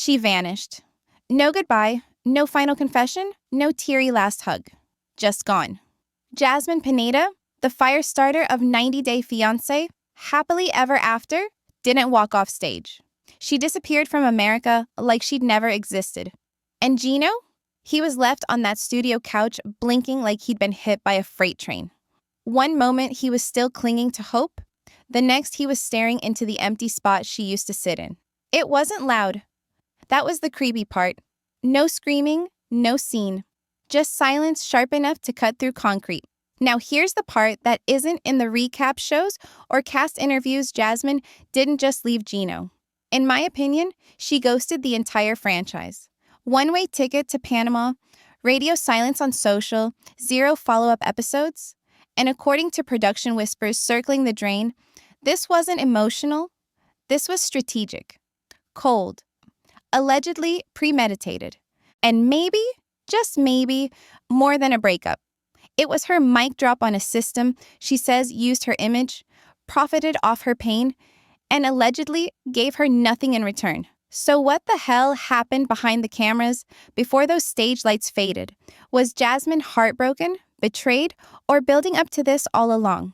She vanished. No goodbye, no final confession, no teary last hug. Just gone. Jasmine Pineda, the fire starter of 90 Day Fiancé, happily ever after, didn't walk off stage. She disappeared from America like she'd never existed. And Gino? He was left on that studio couch blinking like he'd been hit by a freight train. One moment he was still clinging to hope, the next he was staring into the empty spot she used to sit in. It wasn't loud. That was the creepy part. No screaming, no scene. Just silence sharp enough to cut through concrete. Now here's the part that isn't in the recap shows or cast interviews. Jasmine didn't just leave Gino. In my opinion, she ghosted the entire franchise. One-way ticket to Panama, radio silence on social, 0 follow-up episodes. And according to production whispers circling the drain, this wasn't emotional. This was strategic, cold, allegedly premeditated, and maybe, just maybe, more than a breakup. It was her mic drop on a system she says used her image, profited off her pain, and allegedly gave her nothing in return. So what the hell happened behind the cameras before those stage lights faded? Was Jasmine heartbroken, betrayed, or building up to this all along?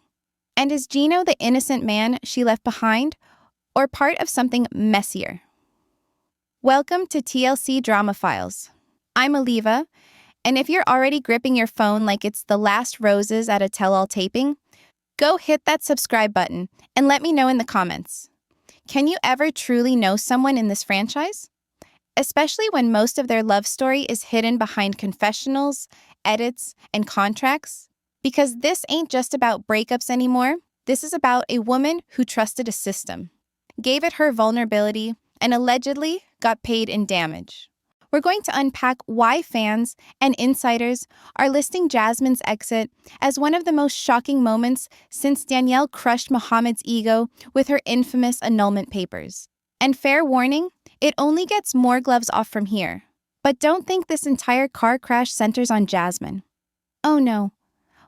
And is Gino the innocent man she left behind, or part of something messier? Welcome to TLC Drama Files. I'm Aliva, and if you're already gripping your phone like it's the last roses at a tell-all taping, go hit that subscribe button and let me know in the comments. Can you ever truly know someone in this franchise? Especially when most of their love story is hidden behind confessionals, edits, and contracts? Because this ain't just about breakups anymore. This is about a woman who trusted a system, gave it her vulnerability, and allegedly got paid in damage. We're going to unpack why fans and insiders are listing Jasmine's exit as one of the most shocking moments since Danielle crushed Mohammed's ego with her infamous annulment papers. And fair warning, it only gets more gloves off from here. But don't think this entire car crash centers on Jasmine. Oh no.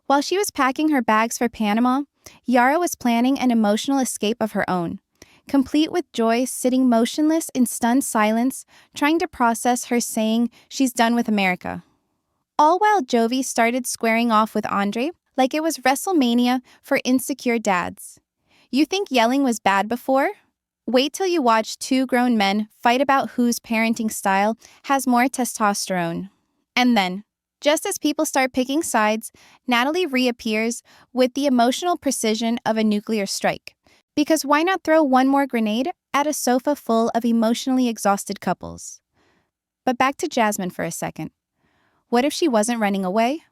While she was packing her bags for Panama, Yara was planning an emotional escape of her own, complete with Joy sitting motionless in stunned silence, trying to process her saying she's done with America. All while Jovi started squaring off with Andrei like it was WrestleMania for insecure dads. You think yelling was bad before? Wait till you watch two grown men fight about whose parenting style has more testosterone. And then, just as people start picking sides, Natalie reappears with the emotional precision of a nuclear strike. Because why not throw one more grenade at a sofa full of emotionally exhausted couples? But back to Jasmine for a second. What if she wasn't running away?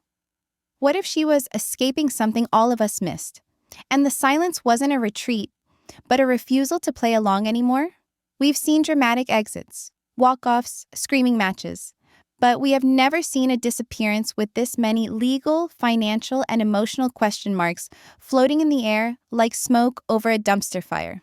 What if she was escaping something all of us missed? And the silence wasn't a retreat, but a refusal to play along anymore? We've seen dramatic exits, walk-offs, screaming matches. But we have never seen a disappearance with this many legal, financial, and emotional question marks floating in the air like smoke over a dumpster fire.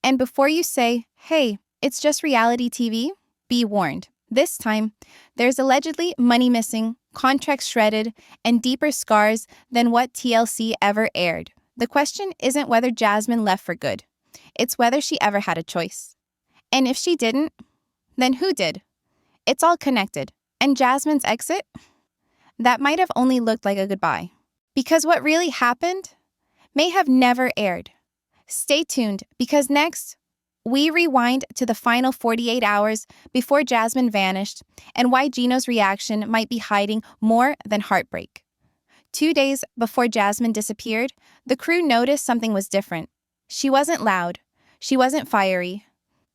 And before you say, hey, it's just reality TV, be warned. This time, there's allegedly money missing, contracts shredded, and deeper scars than what TLC ever aired. The question isn't whether Jasmine left for good. It's whether she ever had a choice. And if she didn't, then who did? It's all connected. And Jasmine's exit? That might have only looked like a goodbye. Because what really happened may have never aired. Stay tuned, because next, we rewind to the final 48 hours before Jasmine vanished and why Gino's reaction might be hiding more than heartbreak. 2 days before Jasmine disappeared, the crew noticed something was different. She wasn't loud. She wasn't fiery.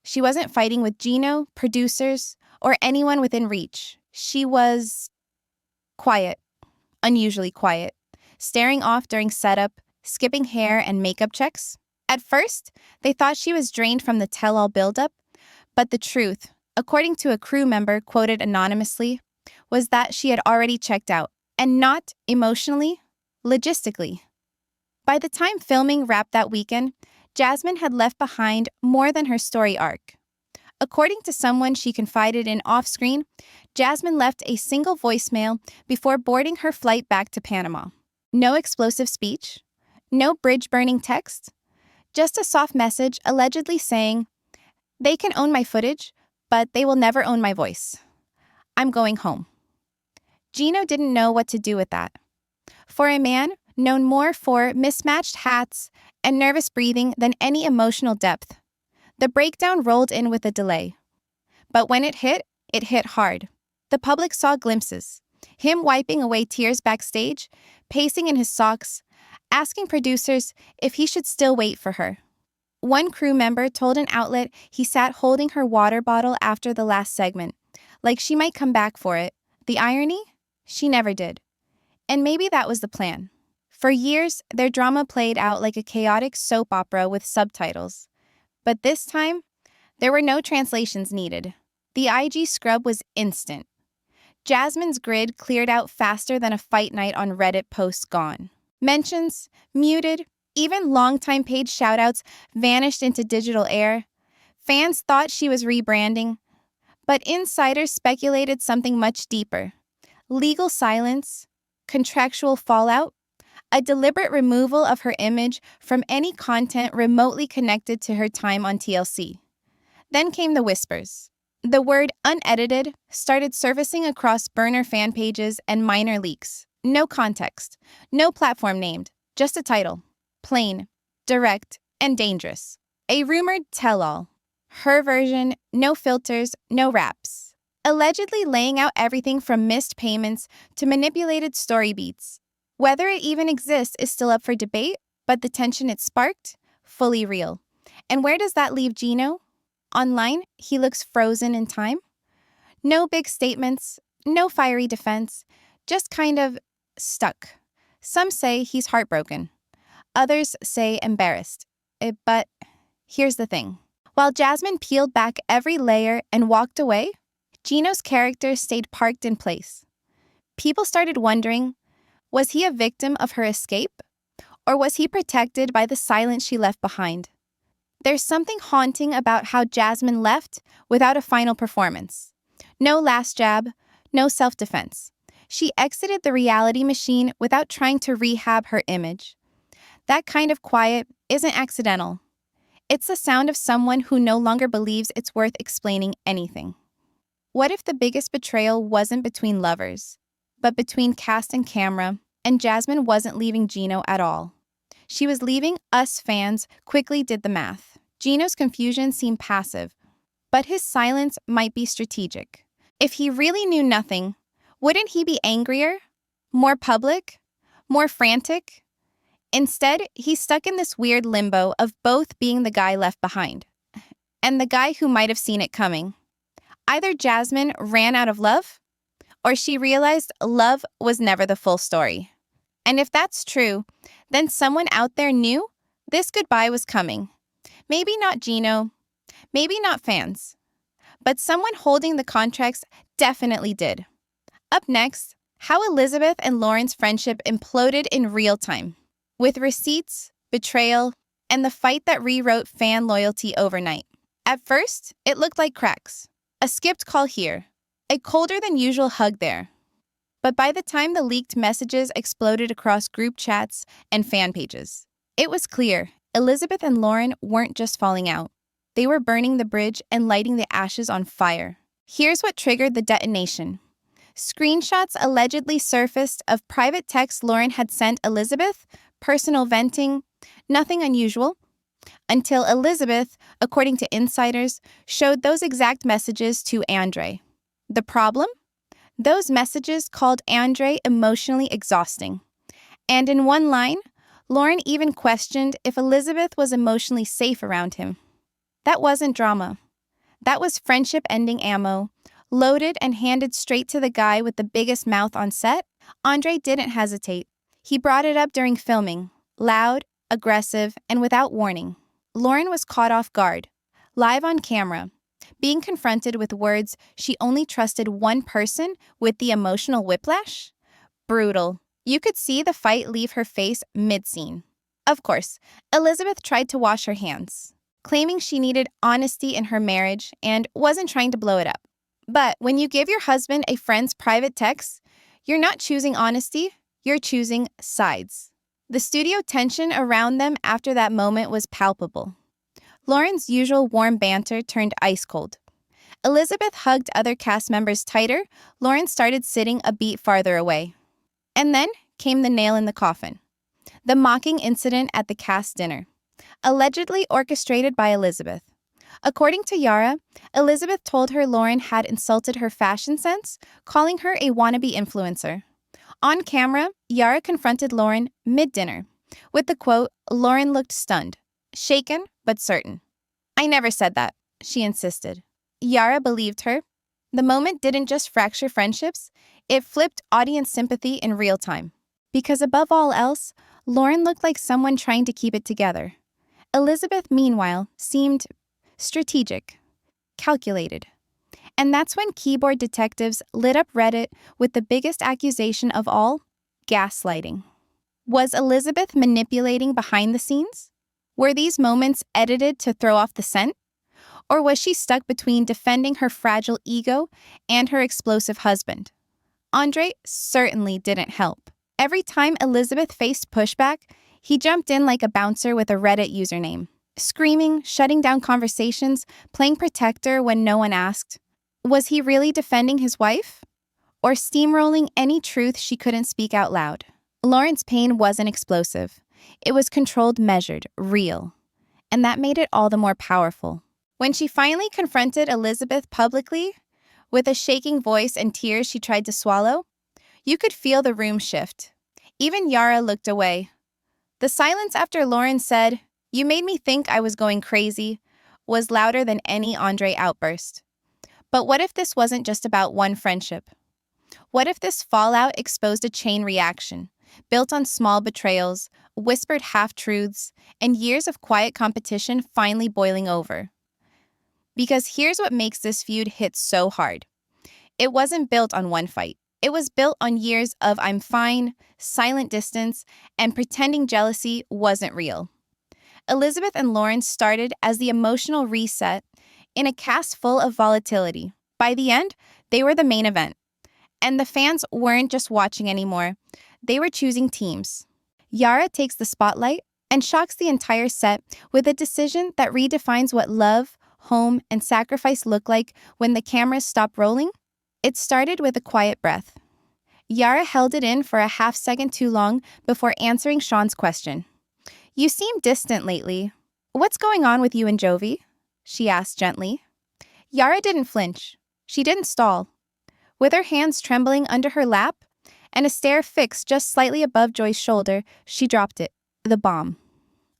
She wasn't fighting with Gino, producers, or anyone within reach. She was quiet, unusually quiet, staring off during setup, skipping hair and makeup checks. At first, they thought she was drained from the tell-all buildup, but the truth, according to a crew member quoted anonymously, was that she had already checked out, and not emotionally, logistically. By the time filming wrapped that weekend, Jasmine had left behind more than her story arc. According to someone she confided in off-screen, Jasmine left a single voicemail before boarding her flight back to Panama. No explosive speech, no bridge-burning text, just a soft message allegedly saying, "They can own my footage, but they will never own my voice. I'm going home. Gino didn't know what to do with that. For a man known more for mismatched hats and nervous breathing than any emotional depth, the breakdown rolled in with a delay. But when it hit hard. The public saw glimpses. Him wiping away tears backstage, pacing in his socks, asking producers if he should still wait for her. One crew member told an outlet he sat holding her water bottle after the last segment, like she might come back for it. The irony? She never did. And maybe that was the plan. For years, their drama played out like a chaotic soap opera with subtitles. But this time, there were no translations needed. The IG scrub was instant. Jasmine's grid cleared out faster than a fight night on Reddit posts gone. Mentions, muted, even longtime page shoutouts vanished into digital air. Fans thought she was rebranding, but insiders speculated something much deeper. Legal silence, contractual fallout, a deliberate removal of her image from any content remotely connected to her time on TLC. Then came the whispers. The word unedited started surfacing across burner fan pages and minor leaks. No context, no platform named, just a title. Plain, direct, and dangerous. A rumored tell-all. Her version, no filters, no wraps. Allegedly laying out everything from missed payments to manipulated story beats. Whether it even exists is still up for debate, but the tension it sparked, fully real. And where does that leave Gino? Online, he looks frozen in time. No big statements, no fiery defense, just kind of stuck. Some say he's heartbroken. Others say embarrassed. But here's the thing. While Jasmine peeled back every layer and walked away, Gino's character stayed parked in place. People started wondering, was he a victim of her escape? Or was he protected by the silence she left behind? There's something haunting about how Jasmine left without a final performance. No last jab, no self-defense. She exited the reality machine without trying to rehab her image. That kind of quiet isn't accidental. It's the sound of someone who no longer believes it's worth explaining anything. What if the biggest betrayal wasn't between lovers, but between cast and camera, and Jasmine wasn't leaving Gino at all? She was leaving us fans quickly did the math. Gino's confusion seemed passive, but his silence might be strategic. If he really knew nothing, wouldn't he be angrier? More public? More frantic? Instead, he's stuck in this weird limbo of both being the guy left behind and the guy who might have seen it coming. Either Jasmine ran out of love, or she realized love was never the full story. And if that's true, then someone out there knew this goodbye was coming. Maybe not Gino, maybe not fans, but someone holding the contracts definitely did. Up next, how Elizabeth and Lauren's friendship imploded in real time, with receipts, betrayal, and the fight that rewrote fan loyalty overnight. At first, it looked like cracks. A skipped call here, a colder than usual hug there. But by the time the leaked messages exploded across group chats and fan pages, it was clear Elizabeth and Lauren weren't just falling out. They were burning the bridge and lighting the ashes on fire. Here's what triggered the detonation. Screenshots allegedly surfaced of private texts Lauren had sent Elizabeth, personal venting, nothing unusual, until Elizabeth, according to insiders, showed those exact messages to Andrei. The problem? Those messages called Andrei emotionally exhausting. And in one line, Lauren even questioned if Elizabeth was emotionally safe around him. That wasn't drama. That was friendship-ending ammo, loaded and handed straight to the guy with the biggest mouth on set. Andrei didn't hesitate. He brought it up during filming, loud, aggressive, and without warning. Lauren was caught off guard, live on camera, being confronted with words she only trusted one person with the emotional whiplash? Brutal. You could see the fight leave her face mid-scene. Of course, Elizabeth tried to wash her hands, claiming she needed honesty in her marriage and wasn't trying to blow it up. But when you give your husband a friend's private text, you're not choosing honesty, you're choosing sides. The studio tension around them after that moment was palpable. Lauren's usual warm banter turned ice cold. Elizabeth hugged other cast members tighter. Lauren started sitting a beat farther away. And then came the nail in the coffin. The mocking incident at the cast dinner, allegedly orchestrated by Elizabeth. According to Yara, Elizabeth told her Lauren had insulted her fashion sense, calling her a wannabe influencer. On camera, Yara confronted Lauren mid-dinner with the quote, "Lauren looked stunned, shaken but certain." "I never said that," she insisted. Yara believed her. The moment didn't just fracture friendships, it flipped audience sympathy in real time. Because above all else, Lauren looked like someone trying to keep it together. Elizabeth, meanwhile, seemed strategic, calculated. And that's when keyboard detectives lit up Reddit with the biggest accusation of all, gaslighting. Was Elizabeth manipulating behind the scenes? Were these moments edited to throw off the scent? Or was she stuck between defending her fragile ego and her explosive husband? Andrei certainly didn't help. Every time Elizabeth faced pushback, he jumped in like a bouncer with a Reddit username, screaming, shutting down conversations, playing protector when no one asked. Was he really defending his wife? Or steamrolling any truth she couldn't speak out loud? Lauren's pain wasn't explosive. It was controlled, measured, real. And that made it all the more powerful. When she finally confronted Elizabeth publicly, with a shaking voice and tears she tried to swallow, you could feel the room shift. Even Yara looked away. The silence after Lauren said, "You made me think I was going crazy," was louder than any Andrei outburst. But what if this wasn't just about one friendship? What if this fallout exposed a chain reaction, built on small betrayals, whispered half-truths, and years of quiet competition finally boiling over? Because here's what makes this feud hit so hard. It wasn't built on one fight. It was built on years of "I'm fine," silent distance, and pretending jealousy wasn't real. Elizabeth and Lauren started as the emotional reset in a cast full of volatility. By the end, they were the main event. And the fans weren't just watching anymore. They were choosing teams. Yara takes the spotlight and shocks the entire set with a decision that redefines what love, home, and sacrifice look like when the cameras stop rolling. It started with a quiet breath. Yara held it in for a half-second too long before answering Sean's question. "You seem distant lately. What's going on with you and Jovi?" she asked gently. Yara didn't flinch. She didn't stall. With her hands trembling under her lap and a stare fixed just slightly above Joy's shoulder, she dropped it. The bomb.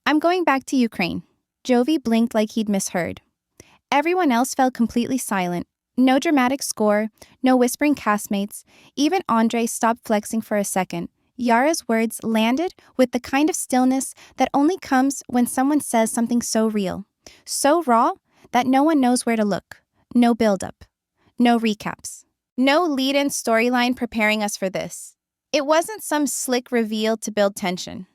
"I'm going back to Ukraine." Jovi blinked like he'd misheard. Everyone else fell completely silent. No dramatic score, no whispering castmates. Even Andrei stopped flexing for a second. Yara's words landed with the kind of stillness that only comes when someone says something so real, so raw that no one knows where to look. No build-up. No recaps. No lead-in storyline preparing us for this. It wasn't some slick reveal to build tension.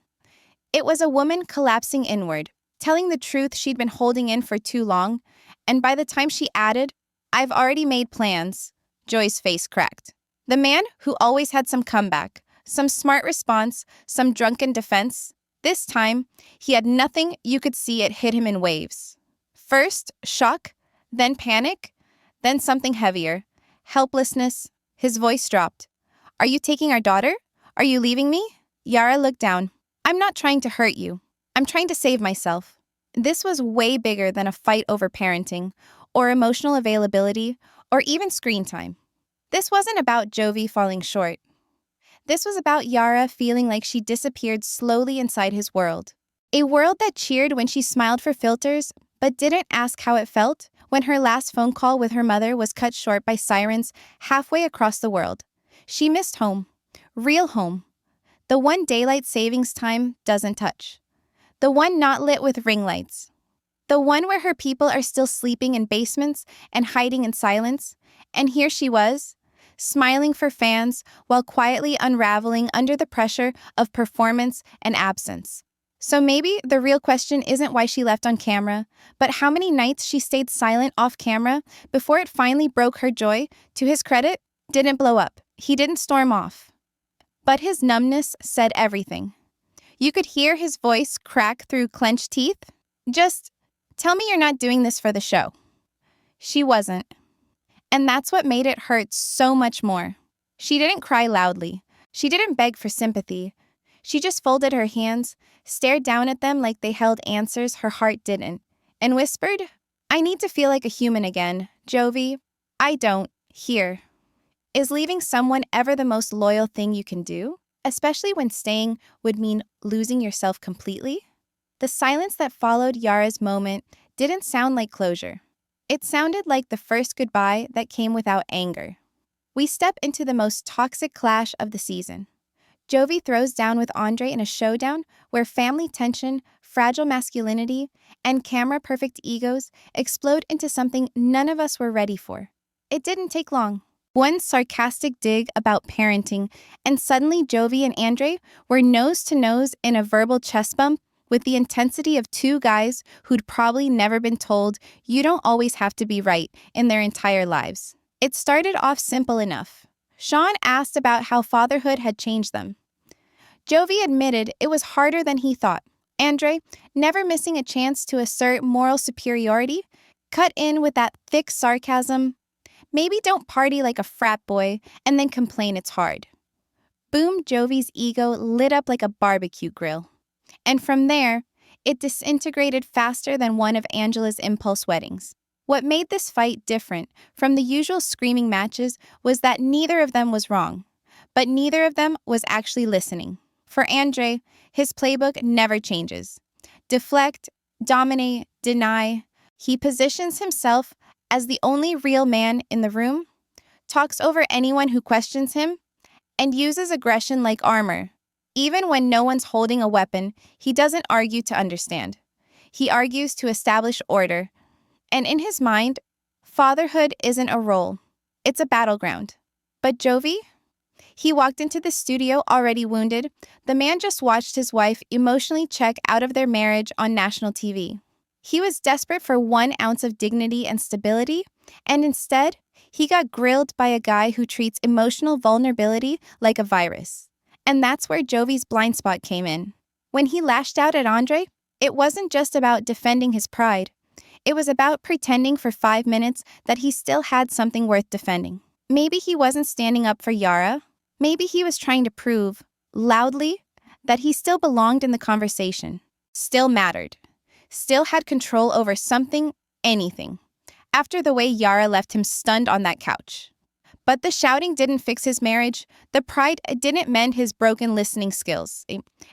It was a woman collapsing inward, telling the truth she'd been holding in for too long, and by the time she added, "I've already made plans," Joy's face cracked. The man who always had some comeback, some smart response, some drunken defense, this time, he had nothing. You could see it hit him in waves. First, shock, then panic, then something heavier. Helplessness. His voice dropped. "Are you taking our daughter? Are you leaving me?" Yara looked down. "I'm not trying to hurt you. I'm trying to save myself." This was way bigger than a fight over parenting, or emotional availability, or even screen time. This wasn't about Jovi falling short. This was about Yara feeling like she disappeared slowly inside his world. A world that cheered when she smiled for filters, but didn't ask how it felt when her last phone call with her mother was cut short by sirens halfway across the world. She missed home. Real home. The one daylight savings time doesn't touch. The one not lit with ring lights. The one where her people are still sleeping in basements and hiding in silence. And here she was, smiling for fans while quietly unraveling under the pressure of performance and absence. So maybe the real question isn't why she left on camera, but how many nights she stayed silent off camera before it finally broke her joy. To his credit, didn't blow up. He didn't storm off. But his numbness said everything. You could hear his voice crack through clenched teeth. "Just tell me you're not doing this for the show." She wasn't. And that's what made it hurt so much more. She didn't cry loudly. She didn't beg for sympathy. She just folded her hands, stared down at them like they held answers her heart didn't, and whispered, "I need to feel like a human again, Jovi. I don't. Here." Is leaving someone ever the most loyal thing you can do? Especially when staying would mean losing yourself completely? The silence that followed Yara's moment didn't sound like closure. It sounded like the first goodbye that came without anger. We step into the most toxic clash of the season. Jovi throws down with Andrei in a showdown where family tension, fragile masculinity, and camera-perfect egos explode into something none of us were ready for. It didn't take long. One sarcastic dig about parenting, and suddenly Jovi and Andrei were nose-to-nose in a verbal chest bump with the intensity of two guys who'd probably never been told you don't always have to be right in their entire lives. It started off simple enough. Sean asked about how fatherhood had changed them. Jovi admitted it was harder than he thought. Andrei, never missing a chance to assert moral superiority, cut in with that thick sarcasm. Maybe don't party like a frat boy and then complain it's hard. Boom, Jovi's ego lit up like a barbecue grill. And from there, it disintegrated faster than one of Angela's impulse weddings. What made this fight different from the usual screaming matches was that neither of them was wrong, but neither of them was actually listening. For Andrei, his playbook never changes. Deflect, dominate, deny. He positions himself as the only real man in the room, talks over anyone who questions him, and uses aggression like armor. Even when no one's holding a weapon, he doesn't argue to understand. He argues to establish order. And in his mind, fatherhood isn't a role. It's a battleground. But Jovi? He walked into the studio already wounded. The man just watched his wife emotionally check out of their marriage on national TV. He was desperate for 1 ounce of dignity and stability, and instead, he got grilled by a guy who treats emotional vulnerability like a virus. And that's where Jovi's blind spot came in. When he lashed out at Andrei, it wasn't just about defending his pride. It was about pretending for 5 minutes that he still had something worth defending. Maybe he wasn't standing up for Yara. Maybe he was trying to prove, loudly, that he still belonged in the conversation, still mattered, still had control over something, anything, after the way Yara left him stunned on that couch. But the shouting didn't fix his marriage. The pride didn't mend his broken listening skills.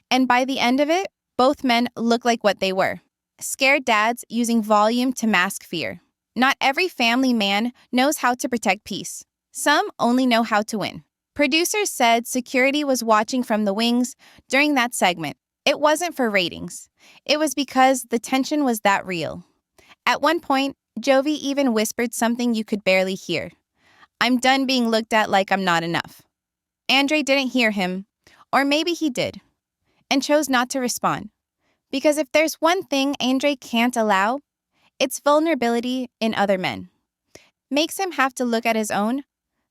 And by the end of it, both men looked like what they were. Scared dads using volume to mask fear. Not every family man knows how to protect peace. Some only know how to win. Producers said security was watching from the wings during that segment. It wasn't for ratings. It was because the tension was that real. At one point, Jovi even whispered something you could barely hear. "I'm done being looked at like I'm not enough." Andrei didn't hear him, or maybe he did, and chose not to respond. Because if there's one thing Andrei can't allow, it's vulnerability in other men. Makes him have to look at his own.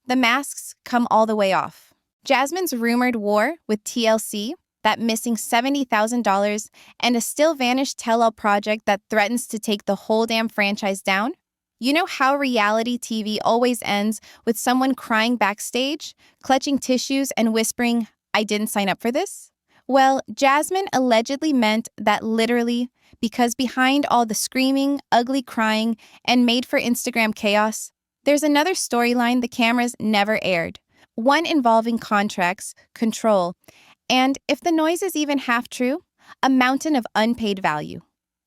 The masks come all the way off. Jasmine's rumored war with TLC, that missing $70,000, and a still-vanished tell-all project that threatens to take the whole damn franchise down. You know how reality TV always ends with someone crying backstage, clutching tissues and whispering, "I didn't sign up for this"? Well, Jasmine allegedly meant that literally, because behind all the screaming, ugly crying, and made-for-Instagram chaos, there's another storyline the cameras never aired, one involving contracts, control, and, if the noise is even half true, a mountain of unpaid value.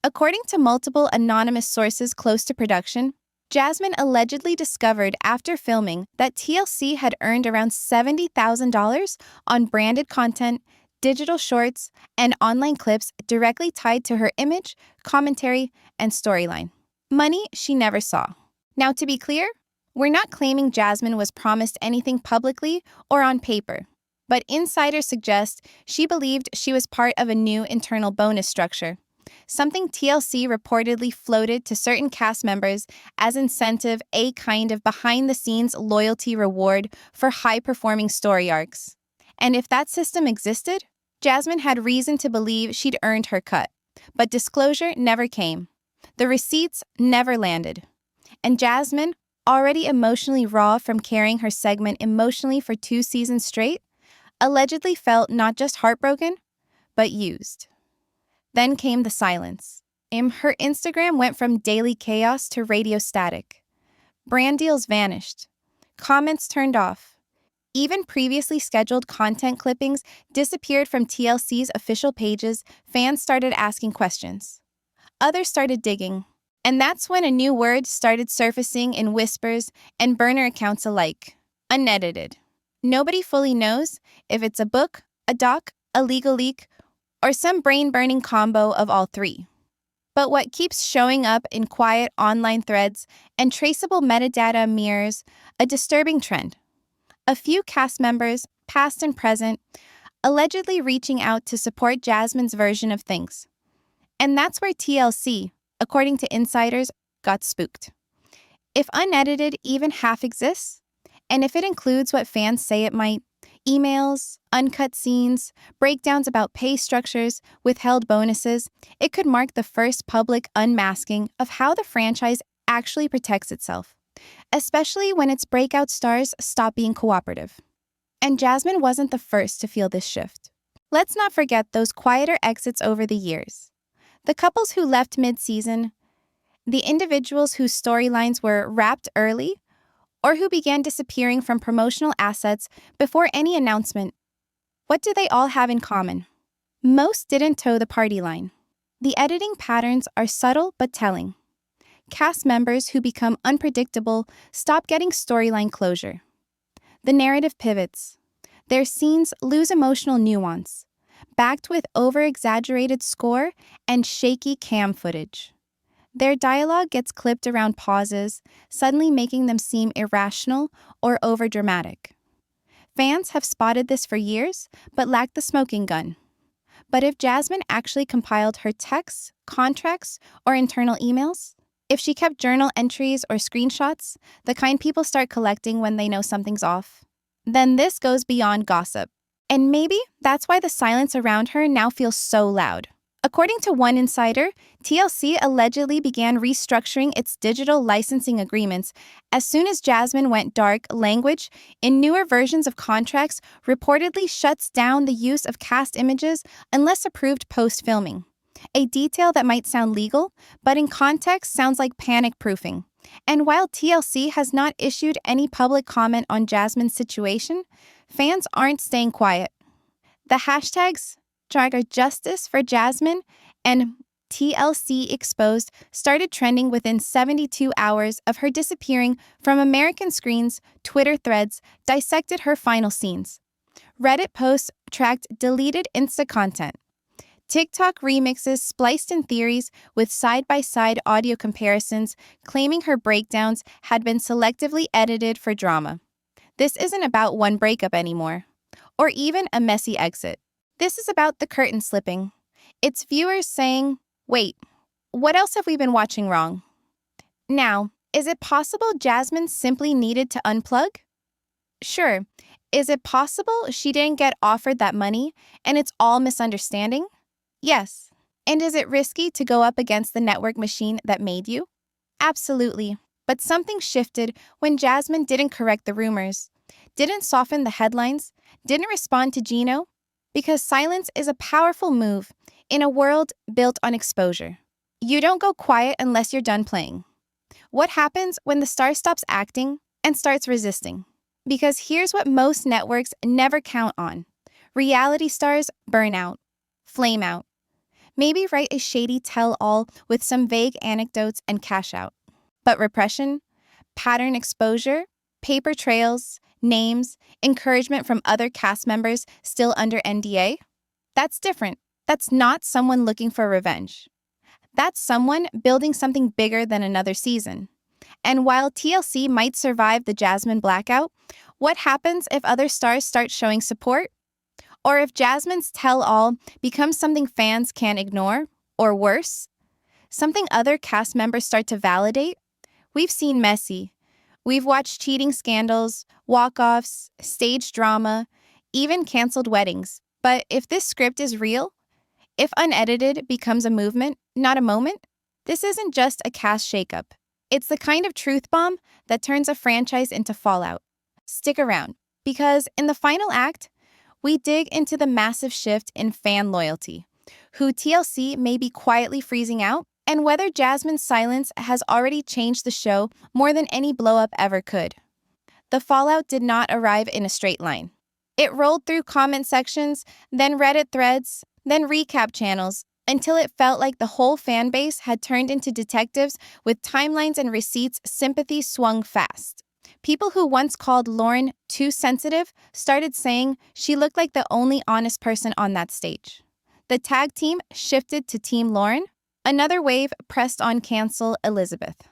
According to multiple anonymous sources close to production, Jasmine allegedly discovered after filming that TLC had earned around $70,000 on branded content, digital shorts, and online clips directly tied to her image, commentary, and storyline. Money she never saw. Now, to be clear, we're not claiming Jasmine was promised anything publicly or on paper, but insiders suggest she believed she was part of a new internal bonus structure, something TLC reportedly floated to certain cast members as incentive, a kind of behind-the-scenes loyalty reward for high-performing story arcs. And if that system existed, Jasmine had reason to believe she'd earned her cut, but disclosure never came. The receipts never landed. And Jasmine, already emotionally raw from carrying her segment emotionally for 2 seasons straight, allegedly felt not just heartbroken, but used. Then came the silence. Her Instagram went from daily chaos to radio static. Brand deals vanished. Comments turned off. Even previously scheduled content clippings disappeared from TLC's official pages. Fans started asking questions. Others started digging. And that's when a new word started surfacing in whispers and burner accounts alike: unedited. Nobody fully knows if it's a book, a doc, a legal leak, or some brain-burning combo of all three. But what keeps showing up in quiet online threads and traceable metadata mirrors a disturbing trend. A few cast members, past and present, allegedly reaching out to support Jasmine's version of things. And that's where TLC, according to insiders, got spooked. If unedited even half exists, and if it includes what fans say it might, emails, uncut scenes, breakdowns about pay structures, withheld bonuses, it could mark the first public unmasking of how the franchise actually protects itself, especially when its breakout stars stop being cooperative. And Jasmine wasn't the first to feel this shift. Let's not forget those quieter exits over the years. The couples who left mid-season, the individuals whose storylines were wrapped early, or who began disappearing from promotional assets before any announcement. What do they all have in common? Most didn't toe the party line. The editing patterns are subtle but telling. Cast members who become unpredictable stop getting storyline closure. The narrative pivots. Their scenes lose emotional nuance, backed with over-exaggerated score and shaky cam footage. Their dialogue gets clipped around pauses, suddenly making them seem irrational or overdramatic. Fans have spotted this for years, but lack the smoking gun. But if Jasmine actually compiled her texts, contracts, or internal emails, if she kept journal entries or screenshots, the kind people start collecting when they know something's off, then this goes beyond gossip. And maybe that's why the silence around her now feels so loud. According to one insider, TLC allegedly began restructuring its digital licensing agreements as soon as Jasmine went dark. Language in newer versions of contracts reportedly shuts down the use of cast images unless approved post-filming. A detail that might sound legal, but in context sounds like panic-proofing. And while TLC has not issued any public comment on Jasmine's situation, fans aren't staying quiet. The hashtags Trigger Justice for Jasmine and TLC Exposed started trending within 72 hours of her disappearing from American screens. Twitter threads dissected her final scenes. Reddit posts tracked deleted Insta content. TikTok remixes spliced in theories with side-by-side audio comparisons claiming her breakdowns had been selectively edited for drama. This isn't about one breakup anymore, or even a messy exit. This is about the curtain slipping. It's viewers saying, wait, what else have we been watching wrong? Now, is it possible Jasmine simply needed to unplug? Sure. Is it possible she didn't get offered that money and it's all misunderstanding? Yes. And is it risky to go up against the network machine that made you? Absolutely. But something shifted when Jasmine didn't correct the rumors, didn't soften the headlines, didn't respond to Gino. Because silence is a powerful move in a world built on exposure. You don't go quiet unless you're done playing. What happens when the star stops acting and starts resisting? Because here's what most networks never count on. Reality stars burn out, flame out. Maybe write a shady tell-all with some vague anecdotes and cash out. But repression, pattern exposure, paper trails, names, encouragement from other cast members still under NDA? That's different. That's not someone looking for revenge. That's someone building something bigger than another season. And while TLC might survive the Jasmine blackout, what happens if other stars start showing support? Or if Jasmine's tell-all becomes something fans can't ignore? Or worse, something other cast members start to validate? We've seen messy. We've watched cheating scandals, walk-offs, stage drama, even canceled weddings. But if this script is real, if unedited becomes a movement, not a moment, this isn't just a cast shakeup. It's the kind of truth bomb that turns a franchise into fallout. Stick around, because in the final act, we dig into the massive shift in fan loyalty, who TLC may be quietly freezing out, and whether Jasmine's silence has already changed the show more than any blow-up ever could. The fallout did not arrive in a straight line. It rolled through comment sections, then Reddit threads, then recap channels, until it felt like the whole fan base had turned into detectives with timelines and receipts. Sympathy swung fast. People who once called Lauren too sensitive started saying she looked like the only honest person on that stage. The tag team shifted to Team Lauren. Another wave pressed on cancel Elizabeth.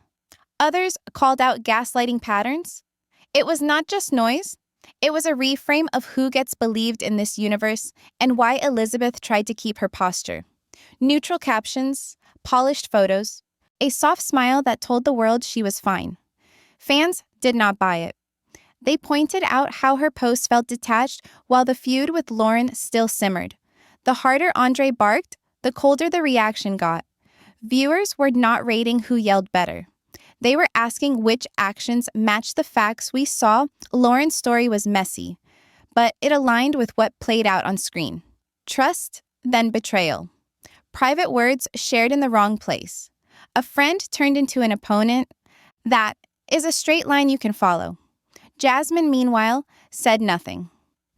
Others called out gaslighting patterns. It was not just noise. It was a reframe of who gets believed in this universe and why Elizabeth tried to keep her posture. Neutral captions, polished photos, a soft smile that told the world she was fine. Fans did not buy it. They pointed out how her post felt detached while the feud with Lauren still simmered. The harder Andrei barked, the colder the reaction got. Viewers were not rating who yelled better. They were asking which actions matched the facts. We saw Lauren's story was messy, but it aligned with what played out on screen. Trust, then betrayal. Private words shared in the wrong place. A friend turned into an opponent. That is a straight line you can follow. Jasmine, meanwhile, said nothing.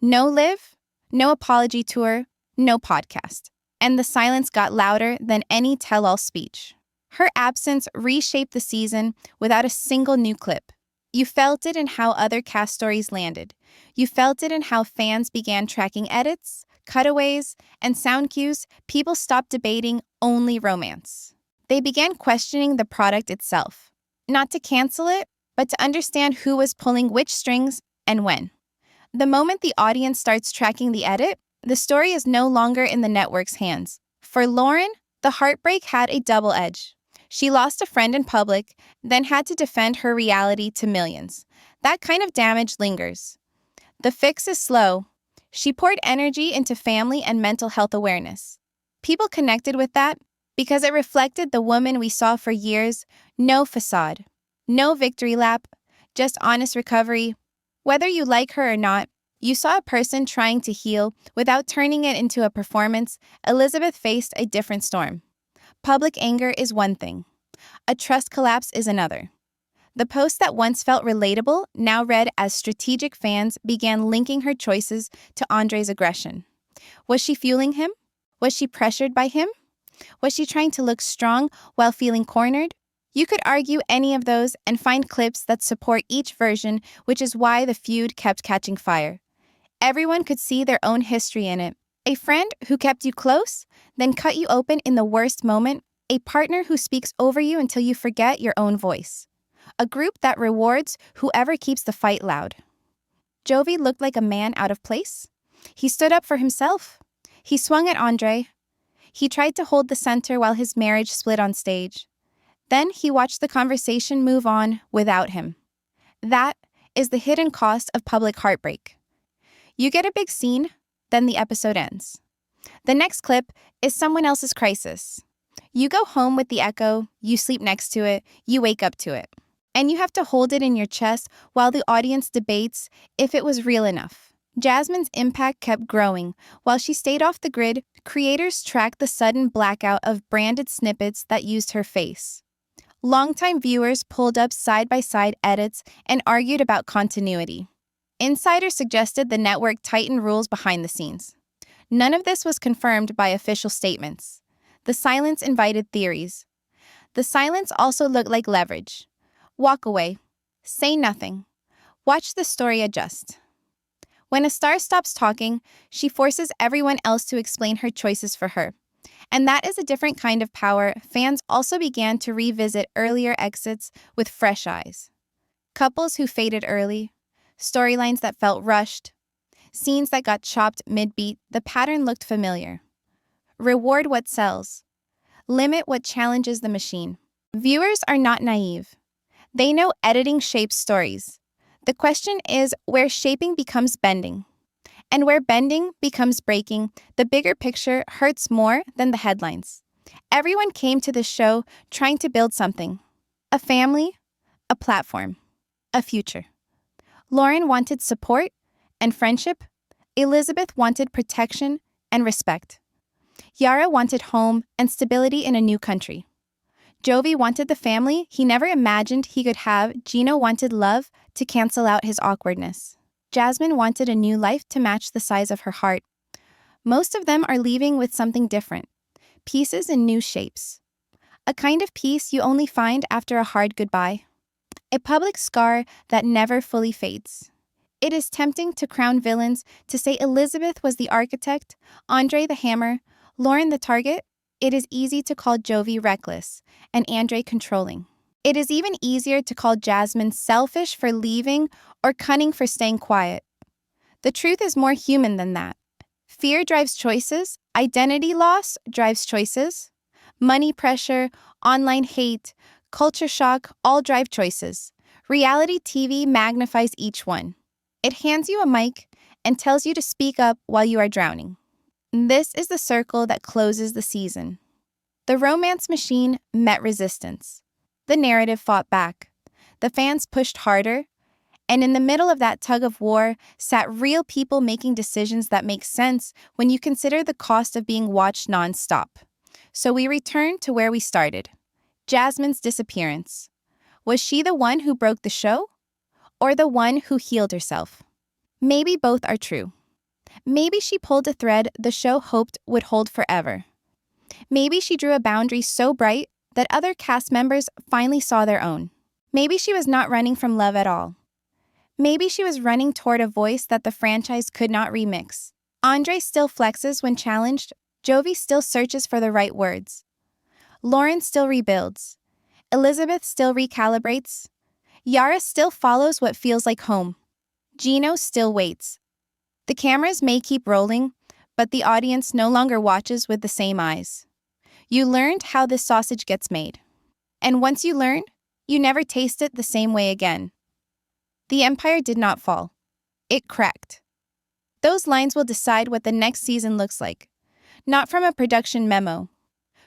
No live, no apology tour, no podcast. And the silence got louder than any tell-all speech. Her absence reshaped the season without a single new clip. You felt it in how other cast stories landed. You felt it in how fans began tracking edits, cutaways, and sound cues. People stopped debating only romance. They began questioning the product itself. Not to cancel it, but to understand who was pulling which strings and when. The moment the audience starts tracking the edit, the story is no longer in the network's hands. For Lauren, the heartbreak had a double edge. She lost a friend in public, then had to defend her reality to millions. That kind of damage lingers. The fix is slow. She poured energy into family and mental health awareness. People connected with that because it reflected the woman we saw for years. No facade, no victory lap, just honest recovery. Whether you like her or not, you saw a person trying to heal without turning it into a performance. Elizabeth faced a different storm. Public anger is one thing. A trust collapse is another. The post that once felt relatable now read as strategic. Fans began linking her choices to Andrei's aggression. Was she fueling him? Was she pressured by him? Was she trying to look strong while feeling cornered? You could argue any of those and find clips that support each version, which is why the feud kept catching fire. Everyone could see their own history in it. A friend who kept you close, then cut you open in the worst moment. A partner who speaks over you until you forget your own voice. A group that rewards whoever keeps the fight loud. Jovi looked like a man out of place. He stood up for himself. He swung at Andrei. He tried to hold the center while his marriage split on stage. Then he watched the conversation move on without him. That is the hidden cost of public heartbreak. You get a big scene, then the episode ends. The next clip is someone else's crisis. You go home with the echo, you sleep next to it, you wake up to it. And you have to hold it in your chest while the audience debates if it was real enough. Jasmine's impact kept growing. While she stayed off the grid, creators tracked the sudden blackout of branded snippets that used her face. Longtime viewers pulled up side-by-side edits and argued about continuity. Insiders suggested the network tighten rules behind the scenes. None of this was confirmed by official statements. The silence invited theories. The silence also looked like leverage. Walk away. Say nothing. Watch the story adjust. When a star stops talking, she forces everyone else to explain her choices for her. And that is a different kind of power. Fans also began to revisit earlier exits with fresh eyes. Couples who faded early, storylines that felt rushed, scenes that got chopped mid-beat. The pattern looked familiar. Reward what sells. Limit what challenges the machine. Viewers are not naive. They know editing shapes stories. The question is where shaping becomes bending. And where bending becomes breaking, the bigger picture hurts more than the headlines. Everyone came to the show trying to build something. A family, a platform, a future. Lauren wanted support and friendship. Elizabeth wanted protection and respect. Yara wanted home and stability in a new country. Jovi wanted the family he never imagined he could have. Gino wanted love to cancel out his awkwardness. Jasmine wanted a new life to match the size of her heart. Most of them are leaving with something different, pieces in new shapes. A kind of peace you only find after a hard goodbye. A public scar that never fully fades. It is tempting to crown villains, to say Elizabeth was the architect, Andrei the hammer, Lauren the target. It is easy to call Jovi reckless and Andrei controlling. It is even easier to call Jasmine selfish for leaving or cunning for staying quiet. The truth is more human than that. Fear drives choices, identity loss drives choices, money pressure, online hate, culture shock all drive choices. Reality TV magnifies each one. It hands you a mic and tells you to speak up while you are drowning. This is the circle that closes the season. The romance machine met resistance. The narrative fought back. The fans pushed harder. And in the middle of that tug of war sat real people making decisions that make sense when you consider the cost of being watched nonstop. So we return to where we started. Jasmine's disappearance. Was she the one who broke the show? Or the one who healed herself? Maybe both are true. Maybe she pulled a thread the show hoped would hold forever. Maybe she drew a boundary so bright that other cast members finally saw their own. Maybe she was not running from love at all. Maybe she was running toward a voice that the franchise could not remix. Andrei still flexes when challenged. Jovi still searches for the right words. Lauren still rebuilds. Elizabeth still recalibrates. Yara still follows what feels like home. Gino still waits. The cameras may keep rolling, but the audience no longer watches with the same eyes. You learned how this sausage gets made. And once you learn, you never taste it the same way again. The empire did not fall. It cracked. Those lines will decide what the next season looks like. Not from a production memo.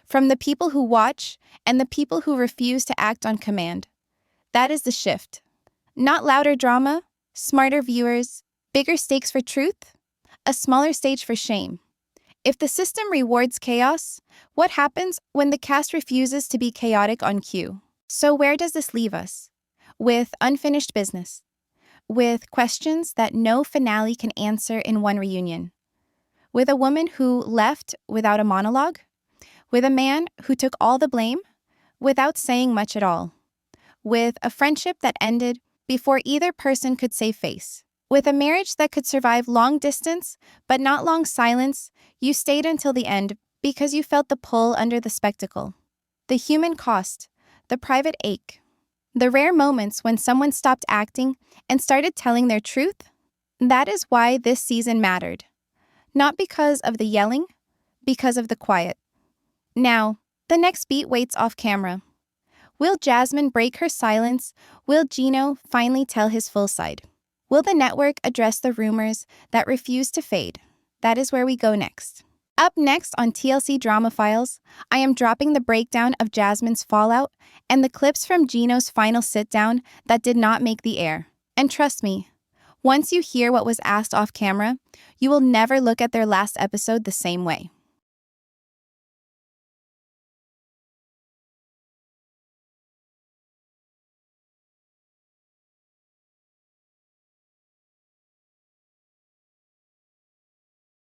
From the people who watch and the people who refuse to act on command. That is the shift. Not louder drama, smarter viewers, bigger stakes for truth, a smaller stage for shame. If the system rewards chaos, what happens when the cast refuses to be chaotic on cue? So where does this leave us? With unfinished business. With questions that no finale can answer in one reunion. With a woman who left without a monologue. With a man who took all the blame without saying much at all. With a friendship that ended before either person could save face. With a marriage that could survive long distance, but not long silence. You stayed until the end because you felt the pull under the spectacle. The human cost, the private ache. The rare moments when someone stopped acting and started telling their truth. That is why this season mattered. Not because of the yelling, because of the quiet. Now, the next beat waits off camera. Will Jasmine break her silence? Will Gino finally tell his full side? Will the network address the rumors that refuse to fade? That is where we go next. Up next on TLC Drama Files, I am dropping the breakdown of Jasmine's fallout and the clips from Gino's final sit-down that did not make the air. And trust me, once you hear what was asked off camera, you will never look at their last episode the same way.